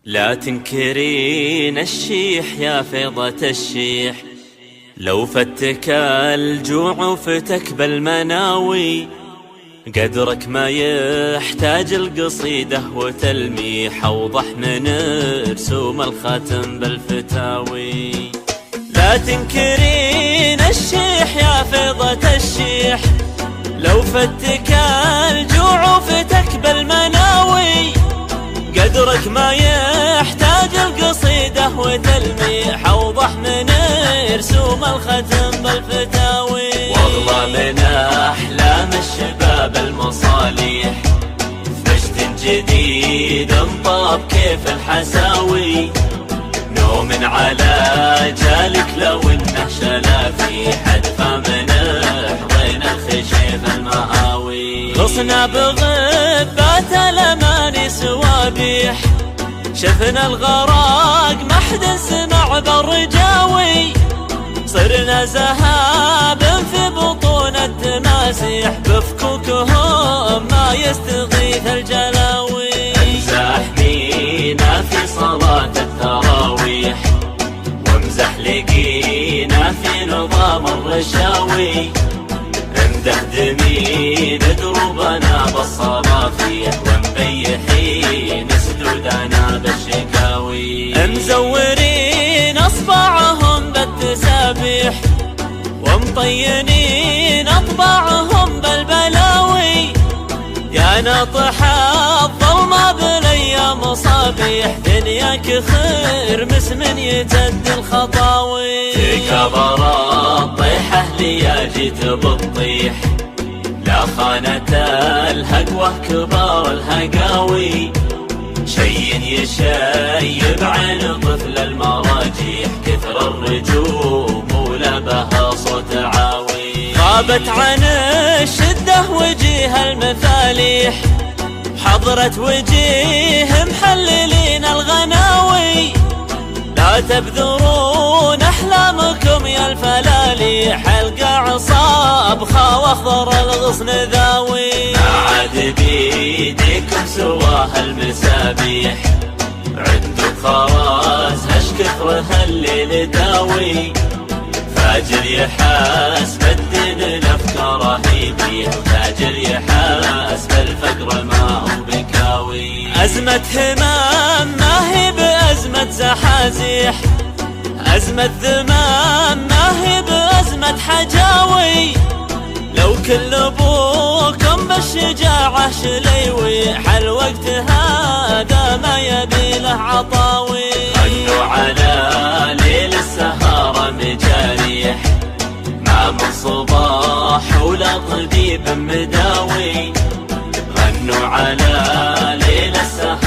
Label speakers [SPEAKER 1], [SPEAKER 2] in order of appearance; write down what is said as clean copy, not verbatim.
[SPEAKER 1] لا تنكرين الشيح يا فيضة الشيح، لو فتك الجوع وفتك بالمناوي، قدرك ما يحتاج القصيدة وتلميح، أوضح من رسوم الخاتم بالفتاوي. لا تنكرين الشيح يا فيضة الشيح، لو فتك الجوع وفتك بالمناوي، قدرك ما يحتاج القصيدة وتلميح، أوضح من رسوم الختم بالفتاوي. واغلى من أحلام الشباب المصاليح، فشت جديد انطاب كيف الحساوي، نوم على جالك لو انه شلا في حدفة من حضين الخشيف المهاوي. غصنا بغبات الأماني سوابيح، شفنا الغراق ما حد سمع بالرجاوي، صرنا زهاب في بطون التماسيح، بفكوكهم ما يستغيث الجلاوي. امزح مينا في صلاة التراويح، وامزح لقينا في نظام الرشاوي، امدح دمين دروبنا بالصرافيح، ومبيحين سدودنا بالشكاوي. مزورين اصبعهم بالتسابيح، ومطينين اطباعهم بالبلاوي، يا ناطح الظلمة بالايام صبيح، دنياك خير مسمن يجد الخطاوي. تكبر الطيحة ليا جيت بالطيح، لا خانة الهقوة كبار الهقاوي، شي يشيب عين طفل المراجيح، كثر الرجوم ولا بها صوت عاوي. غابت عن الشدة وجيه المفاليح، حضرت وجيه محللين الغناوي، لا تبذرون أحلامكم يا الفلاليح، القاع صابخة واخضر الغصن ذاوي. ما عاد بيديكم سواها المسابيح، عندك خراز هش كثرها الليل داوي، فاجر يحاسب الدين الافكار يبيح، تاجر يحاسب الفقر ما هو بكاوي. أزمة همام ما هي بأزمة زحازيح، أزمة ذمام ما هي بأزمة حجاوي، لو كل ابوكم بالشجاعة شليوي، حل وقت هذا ما يبي له عطاوي. غنوا على ليل السهارة مجاريح، ما من صباح ولا طبيب مداوي، غنوا على ليل السهارة